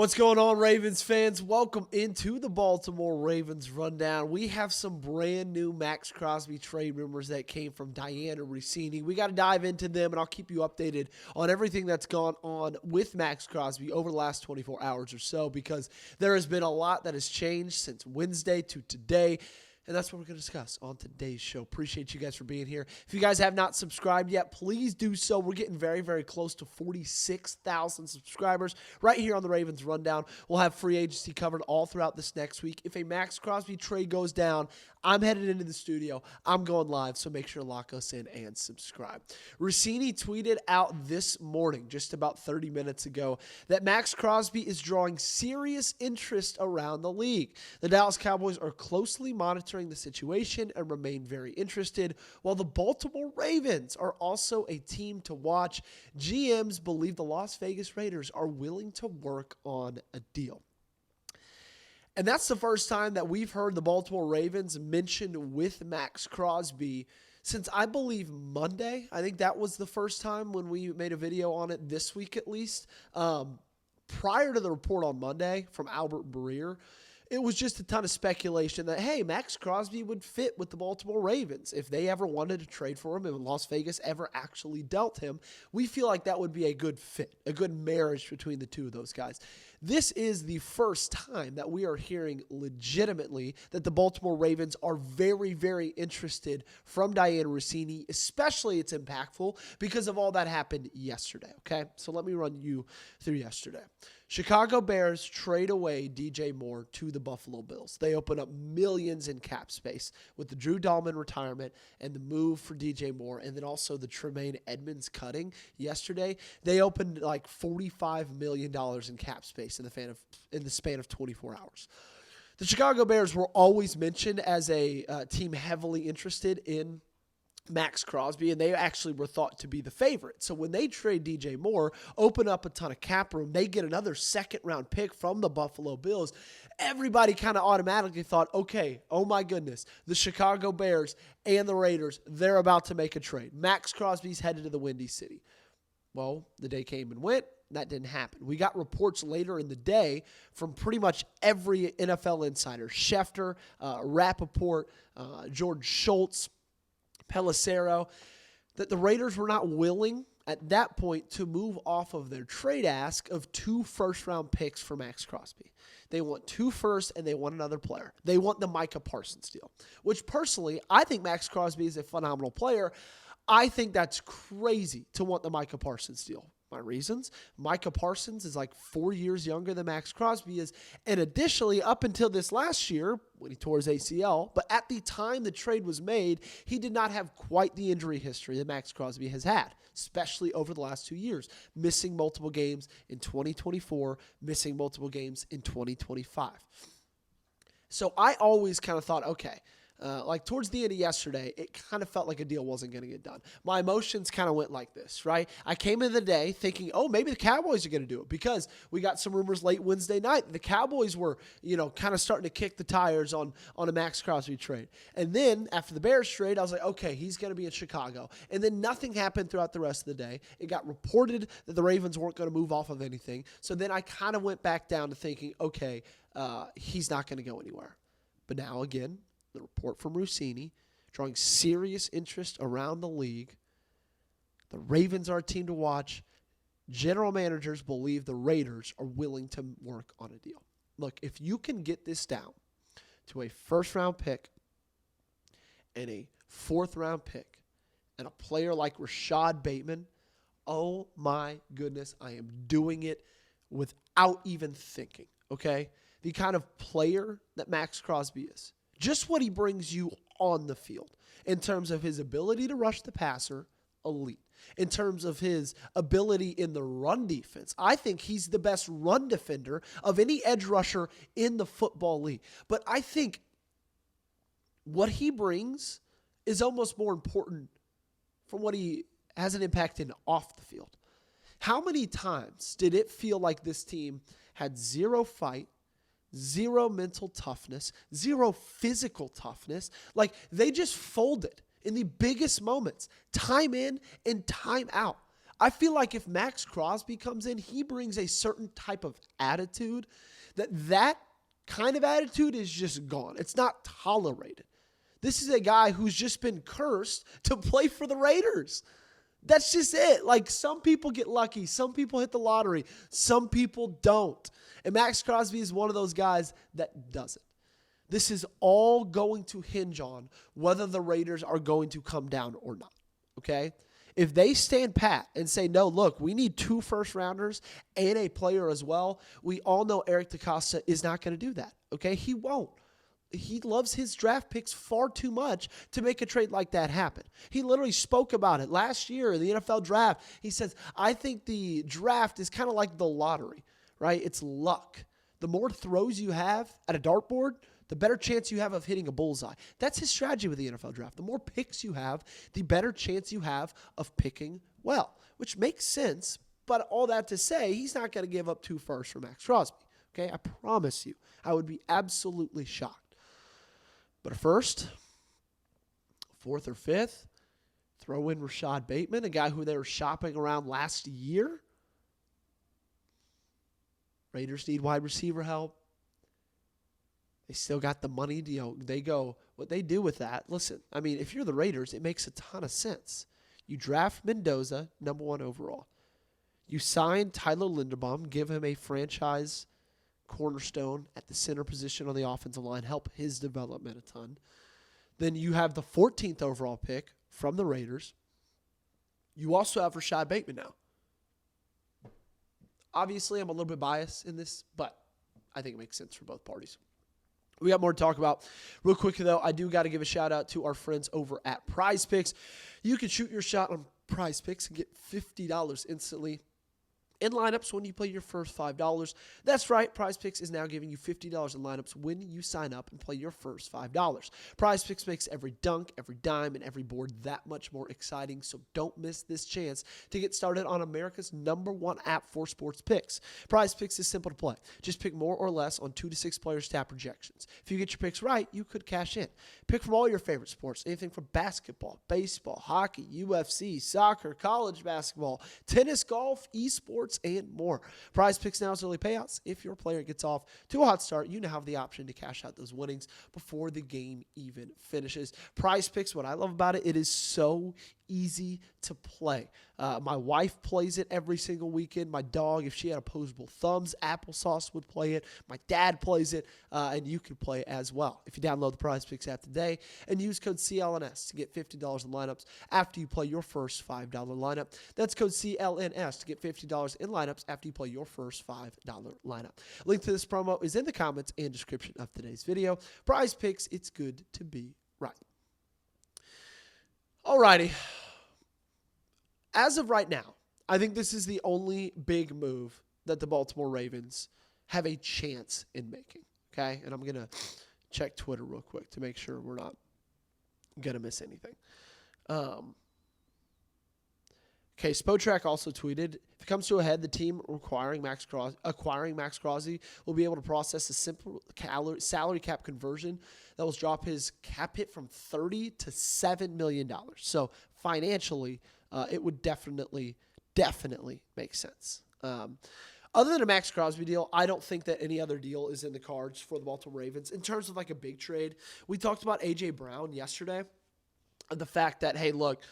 What's going on, Ravens fans? Welcome into the Baltimore Ravens Rundown. We have some brand new Maxx Crosby trade rumors that came from Dianna Russini. We got to dive into them, and I'll keep you updated on everything that's gone on with Maxx Crosby over the last 24 hours or so, because there has been a lot that has changed since Wednesday to today. And that's what we're going to discuss on today's show. Appreciate you guys for being here. If you guys have not subscribed yet, please do so. We're getting very, very close to 46,000 subscribers right here on the Ravens Rundown. We'll have free agency covered all throughout this next week. If a Maxx Crosby trade goes down, I'm headed into the studio. I'm going live, so make sure to lock us in and subscribe. Russini tweeted out this morning, just about 30 minutes ago, that Maxx Crosby is drawing serious interest around the league. The Dallas Cowboys are closely monitoring the situation and remain very interested, while the Baltimore Ravens are also a team to watch. GMs believe the Las Vegas Raiders are willing to work on a deal. And that's the first time that we've heard the Baltimore Ravens mentioned with Maxx Crosby since, I believe, Monday. I think that was the first time when we made a video on it this week at least. Prior to the report on Monday from Albert Breer, it was just a ton of speculation that, hey, Maxx Crosby would fit with the Baltimore Ravens. If they ever wanted to trade for him and Las Vegas ever actually dealt him, we feel like that would be a good fit, a good marriage between the two of those guys. This is the first time that we are hearing legitimately that the Baltimore Ravens are very, very interested from Dianna Russini. Especially it's impactful because of all that happened yesterday, okay? So let me run you through yesterday. Chicago Bears trade away DJ Moore to the Buffalo Bills. They open up millions in cap space with the Drew Dahlman retirement and the move for DJ Moore, and then also the Tremaine Edmonds cutting yesterday. They opened like $45 million in cap space in the span of 24 hours. The Chicago Bears were always mentioned as a team heavily interested in Maxx Crosby, and they actually were thought to be the favorite. So when they trade DJ Moore, open up a ton of cap room, they get another second-round pick from the Buffalo Bills. Everybody kind of automatically thought, okay, oh my goodness, the Chicago Bears and the Raiders, they're about to make a trade. Maxx Crosby's headed to the Windy City. Well, the day came and went. That didn't happen. We got reports later in the day from pretty much every NFL insider, Schefter, Rappaport, George Schultz, Pelissero, that the Raiders were not willing at that point to move off of their trade ask of 2 first-round picks for Maxx Crosby. They want 2 firsts and they want another player. They want the Micah Parsons deal, which personally, I think Maxx Crosby is a phenomenal player. I think that's crazy to want the Micah Parsons deal. My reasons: Micah Parsons is like 4 years younger than Maxx Crosby is, and additionally, up until this last year, when he tore his ACL, but at the time the trade was made, he did not have quite the injury history that Maxx Crosby has had, especially over the last 2 years, missing multiple games in 2024, missing multiple games in 2025. So I always kind of thought, okay, like towards the end of yesterday, it kind of felt like a deal wasn't going to get done. My emotions kind of went like this, right? I came in the day thinking, oh, maybe the Cowboys are going to do it, because we got some rumors late Wednesday night. The Cowboys were, kind of starting to kick the tires on a Maxx Crosby trade. And then after the Bears trade, I was like, okay, he's going to be in Chicago. And then nothing happened throughout the rest of the day. It got reported that the Ravens weren't going to move off of anything. So then I kind of went back down to thinking, okay, he's not going to go anywhere. But now again, the report from Russini, drawing serious interest around the league. The Ravens are a team to watch. General managers believe the Raiders are willing to work on a deal. Look, if you can get this down to a first-round pick and a fourth-round pick and a player like Rashad Bateman, oh my goodness, I am doing it without even thinking, okay? The kind of player that Maxx Crosby is. Just what he brings you on the field in terms of his ability to rush the passer, elite. In terms of his ability in the run defense, I think he's the best run defender of any edge rusher in the football league. But I think what he brings is almost more important from what he has an impact in off the field. How many times did it feel like this team had zero fight, zero mental toughness, zero physical toughness? Like, they just folded in the biggest moments, time in and time out. I feel like if Maxx Crosby comes in, he brings a certain type of attitude that kind of attitude is just gone. It's not tolerated. This is a guy who's just been cursed to play for the Raiders. That's just it. Like, some people get lucky. Some people hit the lottery. Some people don't. And Maxx Crosby is one of those guys that doesn't. This is all going to hinge on whether the Raiders are going to come down or not, okay? If they stand pat and say, no, look, we need 2 first-rounders and a player as well, we all know Eric DeCosta is not going to do that, okay? He won't. He loves his draft picks far too much to make a trade like that happen. He literally spoke about it last year in the NFL draft. He says, I think the draft is kind of like the lottery, right? It's luck. The more throws you have at a dartboard, the better chance you have of hitting a bullseye. That's his strategy with the NFL draft. The more picks you have, the better chance you have of picking well, which makes sense. But all that to say, he's not going to give up 2 firsts for Maxx Crosby. Okay, I promise you. I would be absolutely shocked. But a first, 4th or 5th, throw in Rashad Bateman, a guy who they were shopping around last year. Raiders need wide receiver help. They still got the money. They go, what they do with that, listen, I mean, if you're the Raiders, it makes a ton of sense. You draft Mendoza, number 1 overall. You sign Tyler Linderbaum, give him a franchise cornerstone at the center position on the offensive line, help his development a ton. Then you have the 14th overall pick from the Raiders. You also have Rashad Bateman now. Obviously, I'm a little bit biased in this, but I think it makes sense for both parties. We got more to talk about. Real quick, though, I do got to give a shout-out to our friends over at Prize Picks. You can shoot your shot on Prize Picks and get $50 instantly in lineups when you play your first $5. That's right, Prize Picks is now giving you $50 in lineups when you sign up and play your first $5. Prize Picks makes every dunk, every dime, and every board that much more exciting, so don't miss this chance to get started on America's #1 app for sports picks. Prize Picks is simple to play. Just pick more or less on 2 to 6 player stat projections. If you get your picks right, you could cash in. Pick from all your favorite sports, anything from basketball, baseball, hockey, UFC, soccer, college basketball, tennis, golf, esports, and more. Prize Picks now is early payouts. If your player gets off to a hot start, you now have the option to cash out those winnings before the game even finishes. Prize Picks, what I love about it, it is so easy to play. My wife plays it every single weekend. My dog, if she had opposable thumbs, applesauce would play it. My dad plays it, and you can play it as well. If you download the Prize Picks app today and use code CLNS to get $50 in lineups after you play your first $5 lineup. That's code CLNS to get $50 in lineups after you play your first $5 lineup. Link to this promo is in the comments and description of today's video. Prize Picks, it's good to be right. Alrighty. As of right now, I think this is the only big move that the Baltimore Ravens have a chance in making. Okay? And I'm going to check Twitter real quick to make sure we're not going to miss anything. Okay, Spotrac also tweeted, if it comes to a head, the team acquiring Maxx Crosby will be able to process a simple salary cap conversion that will drop his cap hit from $30 to $7 million. So financially, it would definitely make sense. Other than a Maxx Crosby deal, I don't think that any other deal is in the cards for the Baltimore Ravens. In terms of like a big trade, we talked about A.J. Brown yesterday. The fact that, hey, look,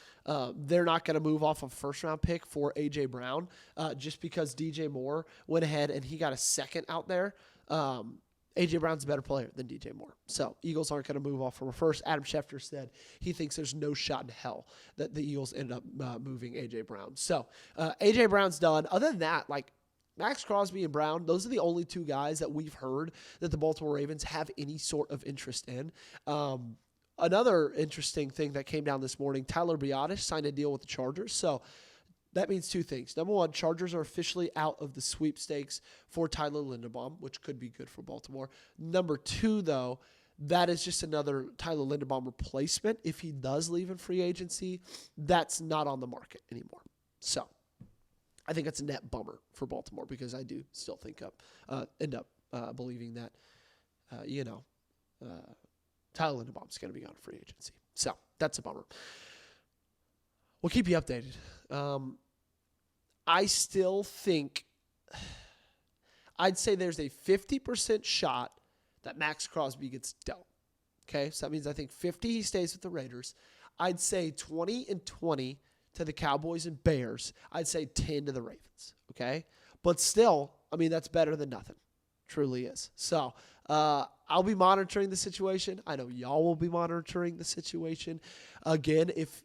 they're not going to move off a first-round pick for A.J. Brown just because DJ Moore went ahead and he got a second out there. A.J. Brown's a better player than DJ Moore. So Eagles aren't going to move off from a first. Adam Schefter said he thinks there's no shot in hell that the Eagles end up moving A.J. Brown. So A.J. Brown's done. Other than that, like, Maxx Crosby and Brown, those are the only 2 guys that we've heard that the Baltimore Ravens have any sort of interest in. Another interesting thing that came down this morning, Tyler Biadasz signed a deal with the Chargers. So that means 2 things. Number 1, Chargers are officially out of the sweepstakes for Tyler Linderbaum, which could be good for Baltimore. Number 2, though, that is just another Tyler Linderbaum replacement. If he does leave in free agency, that's not on the market anymore. So I think that's a net bummer for Baltimore because I do still think end up believing that, Tyler Linderbaum's going to be on free agency. So that's a bummer. We'll keep you updated. I still think I'd say there's a 50% shot that Maxx Crosby gets dealt. Okay, so that means I think 50 he stays with the Raiders. I'd say 20-20 to the Cowboys and Bears. I'd say 10 to the Ravens. Okay, but still, I mean, that's better than nothing. Truly is. So I'll be monitoring the situation. I know y'all will be monitoring the situation. Again, if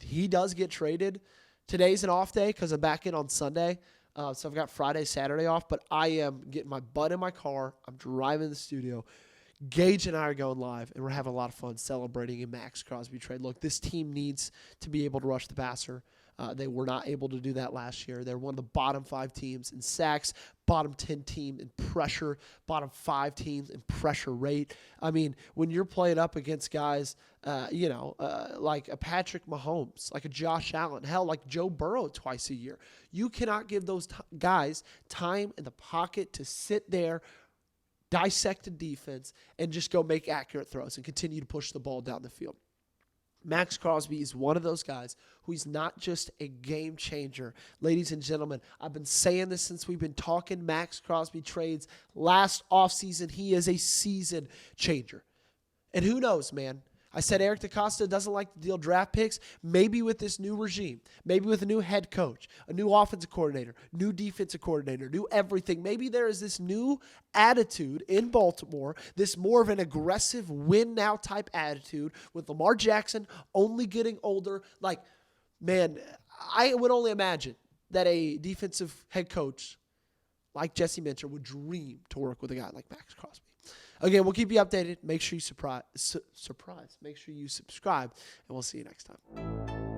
he does get traded, today's an off day because I'm back in on Sunday. So I've got Friday, Saturday off, but I am getting my butt in my car. I'm driving to the studio. Gage and I are going live, and we're having a lot of fun celebrating a Maxx Crosby trade. Look, this team needs to be able to rush the passer. They were not able to do that last year. They're one of the bottom 5 teams in sacks, bottom 10 team in pressure, bottom 5 teams in pressure rate. I mean, when you're playing up against guys, like a Patrick Mahomes, like a Josh Allen, hell, like Joe Burrow twice a year, you cannot give those guys time in the pocket to sit there, dissect a defense, and just go make accurate throws and continue to push the ball down the field. Maxx Crosby is one of those guys who is not just a game changer. Ladies and gentlemen, I've been saying this since we've been talking Maxx Crosby trades last offseason. He is a season changer. And who knows, man? I said Eric DeCosta doesn't like to deal draft picks. Maybe with this new regime, maybe with a new head coach, a new offensive coordinator, new defensive coordinator, new everything. Maybe there is this new attitude in Baltimore, this more of an aggressive win now type attitude with Lamar Jackson only getting older. Like, man, I would only imagine that a defensive head coach like Jesse Minter would dream to work with a guy like Maxx Crosby. Again, we'll keep you updated. Make sure you Make sure you subscribe, and we'll see you next time.